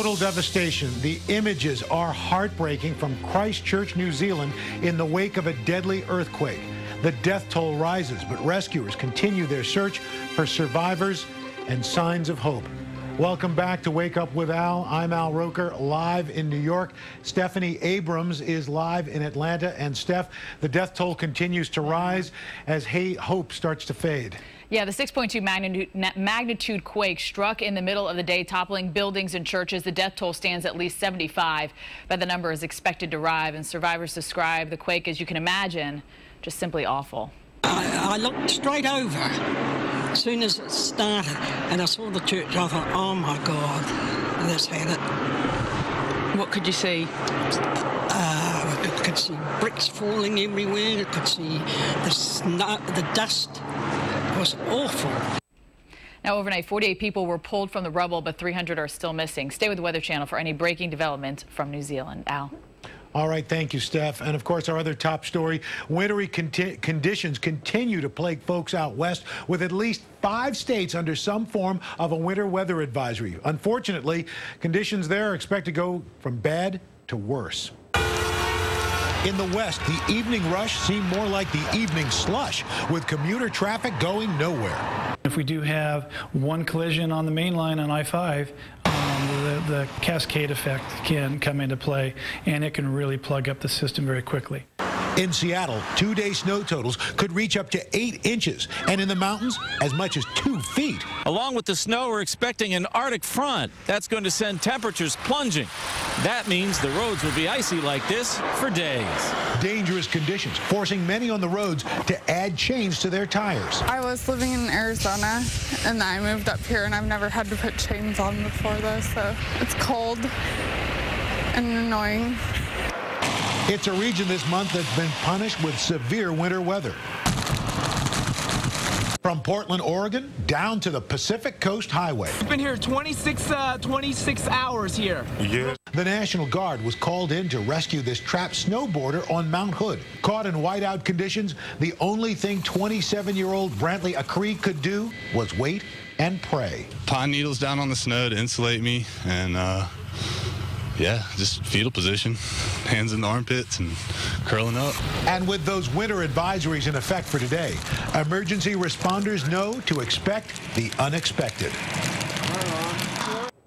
Total devastation. The images are heartbreaking from Christchurch, New Zealand, in the wake of a deadly earthquake. The death toll rises, but rescuers continue their search for survivors and signs of hope. Welcome back to Wake Up with Al. I'm Al Roker, live in New York. Stephanie Abrams is live in Atlanta. And Steph, the death toll continues to rise as hope starts to fade. Yeah, the 6.2 magnitude quake struck in the middle of the day, toppling buildings and churches. The death toll stands at least 75, but the number is expected to rise. And survivors describe the quake, as you can imagine, just simply awful. I looked straight over as soon as it started, and I saw the church. I thought, oh my God, this had it. What could you see? I could see bricks falling everywhere. I could see the snow, the dust. It was awful. Now, overnight, 48 people were pulled from the rubble, but 300 are still missing. Stay with the Weather Channel for any breaking development from New Zealand. Al. All right, thank you, Steph. And of course, our other top story, wintry conditions continue to plague folks out west, with at least 5 states under some form of a winter weather advisory. Unfortunately, conditions there are expected to go from bad to worse. In the west, the evening rush seemed more like the evening slush, with commuter traffic going nowhere. If we do have one collision on the main line on I-5, the cascade effect can come into play, and it can really plug up the system very quickly. In Seattle, 2-day snow totals could reach up to 8 inches, and in the mountains, as much as 2 feet. Along with the snow, we're expecting an Arctic front. That's going to send temperatures plunging. That means the roads will be icy like this for days. Dangerous conditions, forcing many on the roads to add chains to their tires. I was living in Arizona, and I moved up here, and I've never had to put chains on before this, so it's cold and annoying. It's a region this month that's been punished with severe winter weather. From Portland, Oregon, down to the Pacific Coast Highway. We've been here 26 hours here. Yeah. The National Guard was called in to rescue this trapped snowboarder on Mount Hood. Caught in whiteout conditions, the only thing 27-year-old Brantley Acree could do was wait and pray. Pine needles down on the snow to insulate me, and yeah, just fetal position, hands in the armpits and curling up. And with those winter advisories in effect for today, emergency responders know to expect the unexpected.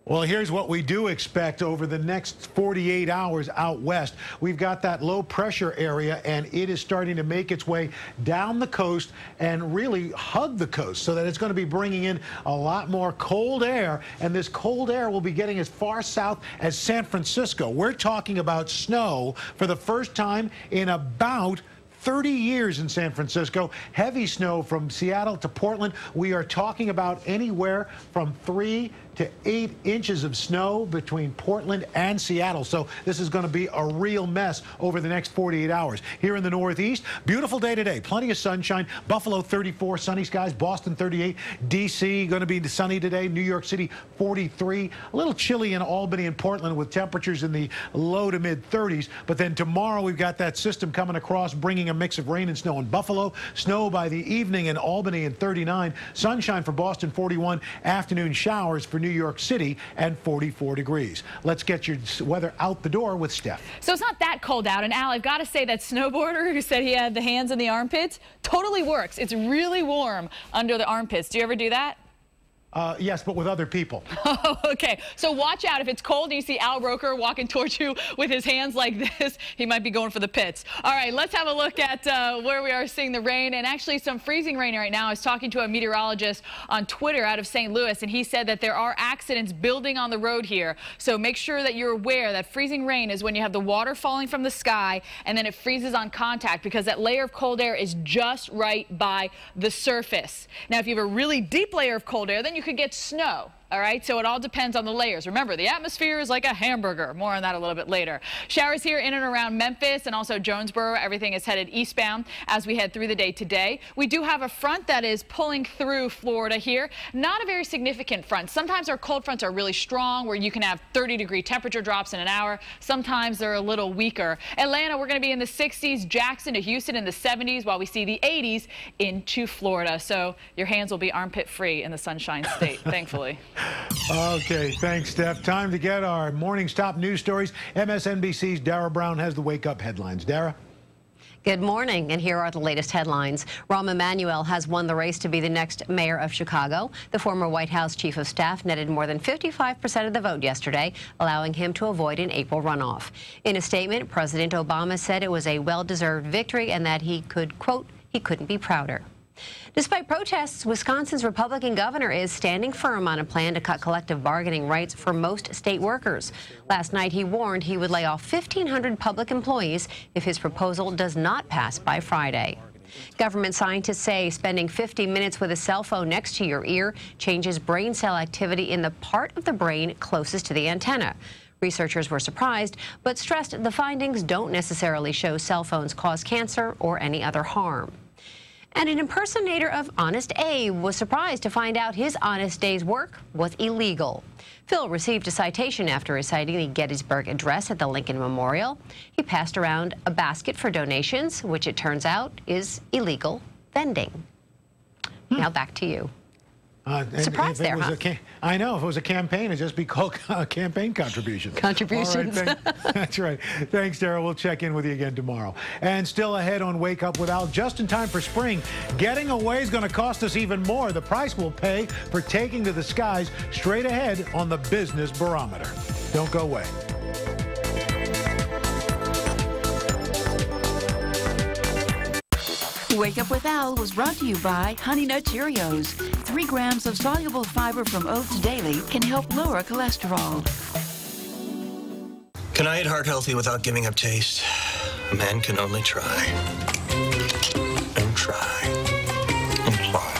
Well, here's what we do expect over the next 48 hours out west. We've got that low pressure area, and it is starting to make its way down the coast and really hug the coast, so that it's going to be bringing in a lot more cold air, and this cold air will be getting as far south as San Francisco. We're talking about snow for the first time in about 30 years in San Francisco. Heavy snow from Seattle to Portland. We are talking about anywhere from 3 to 8 inches of snow between Portland and Seattle. So this is going to be a real mess over the next 48 hours. Here in the Northeast, beautiful day today. Plenty of sunshine. Buffalo 34, sunny skies. Boston 38. D.C. going to be sunny today. New York City 43. A little chilly in Albany and Portland with temperatures in the low to mid 30s. But then tomorrow we've got that system coming across, bringing a mix of rain and snow in Buffalo. Snow by the evening in Albany and 39. Sunshine for Boston 41. Afternoon showers for New York City and 44 degrees. Let's get your weather out the door with Steph. So it's not that cold out. And Al, I've got to say that snowboarder who said he had the hands in the armpits totally works. It's really warm under the armpits. Do you ever do that? Yes, but with other people. Oh, okay. So watch out. If it's cold and you see Al Roker walking towards you with his hands like this, he might be going for the pits. All right, let's have a look at where we are seeing the rain, and actually some freezing rain right now. I was talking to a meteorologist on Twitter out of St. Louis, and he said that there are accidents building on the road here. So make sure that you're aware that freezing rain is when you have the water falling from the sky and then it freezes on contact, because that layer of cold air is just right by the surface. Now, if you have a really deep layer of cold air, then you could get snow. All right, so it all depends on the layers. Remember, the atmosphere is like a hamburger. More on that a little bit later. Showers here in and around Memphis and also Jonesboro. Everything is headed eastbound as we head through the day today. We do have a front that is pulling through Florida here. Not a very significant front. Sometimes our cold fronts are really strong, where you can have 30-degree temperature drops in an hour. Sometimes they're a little weaker. Atlanta, we're going to be in the 60s. Jackson to Houston in the 70s, while we see the 80s into Florida. So your hands will be armpit free in the Sunshine State, thankfully. Okay, thanks, Steph. Time to get our morning's top news stories. MSNBC's Dara Brown has the wake-up headlines. Dara? Good morning, and here are the latest headlines. Rahm Emanuel has won the race to be the next mayor of Chicago. The former White House chief of staff netted more than 55% of the vote yesterday, allowing him to avoid an April runoff. In a statement, President Obama said it was a well-deserved victory and that he could, quote, he couldn't be prouder. Despite protests, Wisconsin's Republican governor is standing firm on a plan to cut collective bargaining rights for most state workers. Last night, he warned he would lay off 1,500 public employees if his proposal does not pass by Friday. Government scientists say spending 50 minutes with a cell phone next to your ear changes brain cell activity in the part of the brain closest to the antenna. Researchers were surprised, but stressed the findings don't necessarily show cell phones cause cancer or any other harm. And an impersonator of Honest Abe was surprised to find out his Honest Day's work was illegal. Phil received a citation after reciting the Gettysburg Address at the Lincoln Memorial. He passed around a basket for donations, which it turns out is illegal vending. Now back to you. Surprise there, huh? I know. If it was a campaign, it'd just be called campaign contributions. Contributions. All right, that's right. Thanks, Dara. We'll check in with you again tomorrow. And still ahead on Wake Up with Al, just in time for spring. Getting away is going to cost us even more. The price we'll pay for taking to the skies, straight ahead on the Business Barometer. Don't go away. Wake Up with Al was brought to you by Honey Nut Cheerios. 3 grams of soluble fiber from oats daily can help lower cholesterol. Can I eat heart healthy without giving up taste? A man can only try. And try. And try.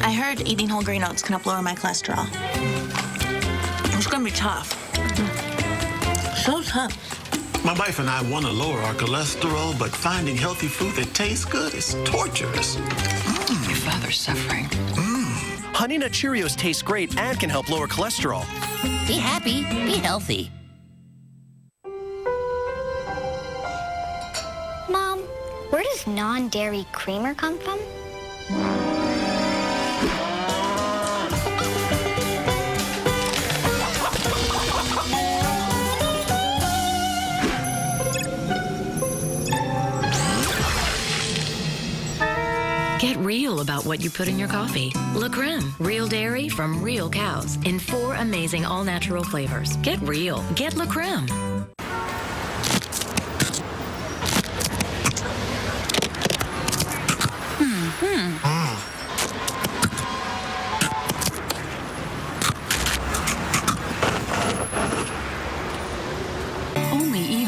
I heard eating whole grain oats can help lower my cholesterol. It's gonna be tough. So tough. My wife and I want to lower our cholesterol, but finding healthy food that tastes good is torturous. Your father's suffering. Honey Nut Cheerios taste great and can help lower cholesterol. Be happy, be healthy. Mom, where does non-dairy creamer come from? Get real about what you put in your coffee. La Creme, real dairy from real cows in 4 amazing all-natural flavors. Get real. Get La Creme.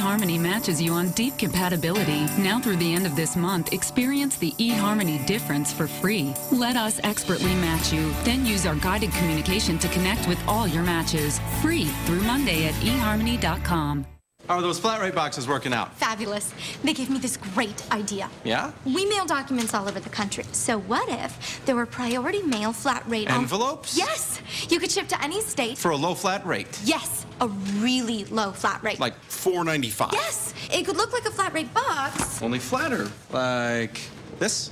eHarmony matches you on deep compatibility. Now through the end of this month, experience the eHarmony difference for free. Let us expertly match you, then use our guided communication to connect with all your matches. Free through Monday at eHarmony.com. How are those flat rate boxes working out? Fabulous. They gave me this great idea. Yeah? We mail documents all over the country. So what if there were priority mail flat rate envelopes? Yes. You could ship to any state. For a low flat rate? Yes. A really low flat rate. Like $4.95? Yes. It could look like a flat rate box. Only flatter. Like this?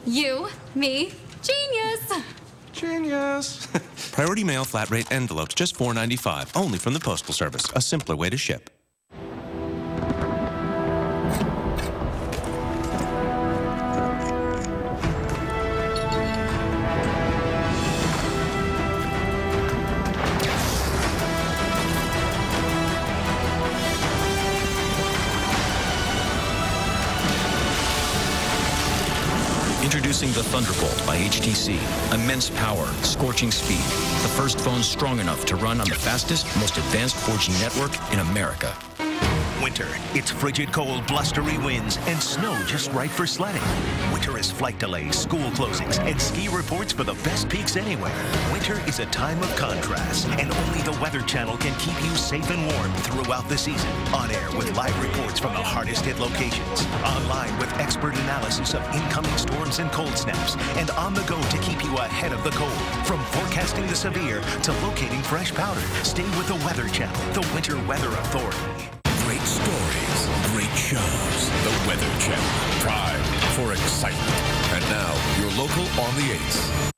You, me, genius. Genius. Priority mail flat rate envelopes, just $4.95. Only from the Postal Service. A simpler way to ship. Introducing the Thunderbolt by HTC. Immense power, scorching speed. The first phone strong enough to run on the fastest, most advanced 4G network in America. Winter. It's frigid cold, blustery winds, and snow just right for sledding. Winter is flight delays, school closings, and ski reports for the best peaks anywhere. Winter is a time of contrast, and only the Weather Channel can keep you safe and warm throughout the season. On air with live reports from the hardest hit locations. Online with expert analysis of incoming storms and cold snaps. And on the go to keep you ahead of the cold. From forecasting the severe to locating fresh powder. Stay with the Weather Channel, the Winter Weather Authority. Great stories, great shows. The Weather Channel. Prime for excitement. And now, your local on the 8s.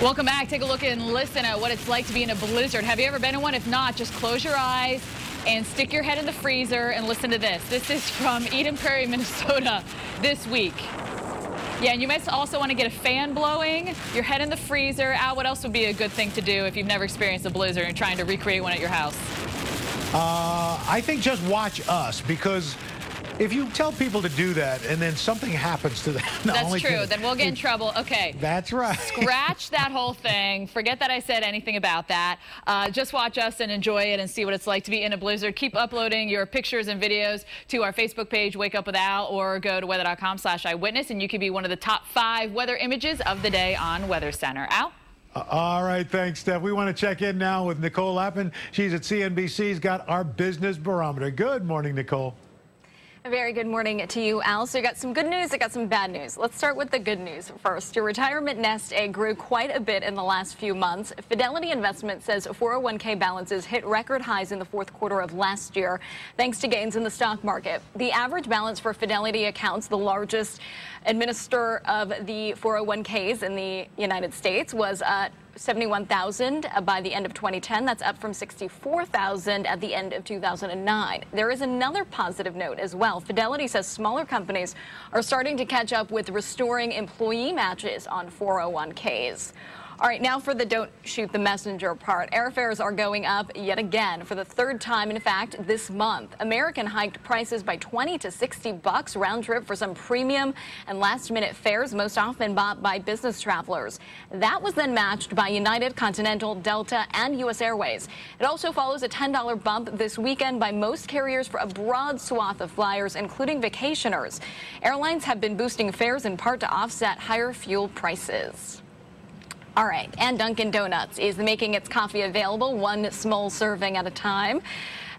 Welcome back. Take a look and listen at what it's like to be in a blizzard. Have you ever been in one? If not, just close your eyes and stick your head in the freezer and listen to this. This is from Eden Prairie, Minnesota this week. Yeah, and you might also want to get a fan blowing, your head in the freezer. Al, what else would be a good thing to do if you've never experienced a blizzard and trying to recreate one at your house? I think just watch us, because if you tell people to do that and then something happens to them. That's true. Then we'll get in trouble. Okay. That's right. Scratch that whole thing. Forget that I said anything about that. Just watch us and enjoy it and see what it's like to be in a blizzard. Keep uploading your pictures and videos to our Facebook page, Wake Up With Al, or go to weather.com/eyewitness, and you can be one of the top 5 weather images of the day on Weather Center. Al? All right, thanks, Steph. We want to check in now with Nicole Lappin. She's at CNBC's got our business barometer. Good morning, Nicole. A very good morning to you, Al. So you got some good news, I got some bad news. Let's start with the good news first. Your retirement nest egg grew quite a bit in the last few months. Fidelity Investments says 401k balances hit record highs in the fourth quarter of last year, thanks to gains in the stock market. The average balance for Fidelity accounts, the largest administrator of the 401ks in the United States, was $71,000 by the end of 2010. That's up from $64,000 at the end of 2009. There is another positive note as well. Fidelity says smaller companies are starting to catch up with restoring employee matches on 401ks. All right, now for the don't shoot the messenger part. Airfares are going up yet again for the 3rd time, in fact, this month. American hiked prices by $20 to $60 round trip for some premium and last-minute fares, most often bought by business travelers. That was then matched by United, Continental, Delta, and U.S. Airways. It also follows a $10 bump this weekend by most carriers for a broad swath of flyers, including vacationers. Airlines have been boosting fares in part to offset higher fuel prices. All right, and Dunkin' Donuts is making its coffee available, 1 small serving at a time.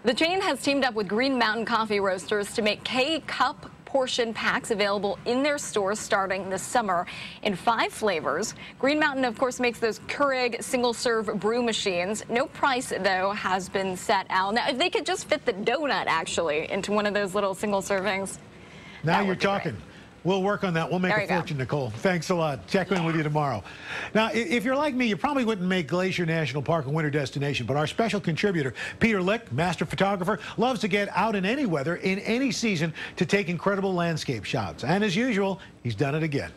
The chain has teamed up with Green Mountain Coffee Roasters to make K-Cup portion packs available in their stores starting this summer in 5 flavors. Green Mountain, of course, makes those Keurig single-serve brew machines. No price, though, has been set out. Now, if they could just fit the donut, actually, into one of those little single servings. Now you're talking. Great. We'll work on that. We'll make a fortune, Nicole. Thanks a lot. Check in with you tomorrow. Now, if you're like me, you probably wouldn't make Glacier National Park a winter destination, but our special contributor, Peter Lick, master photographer, loves to get out in any weather, in any season, to take incredible landscape shots. And as usual, he's done it again.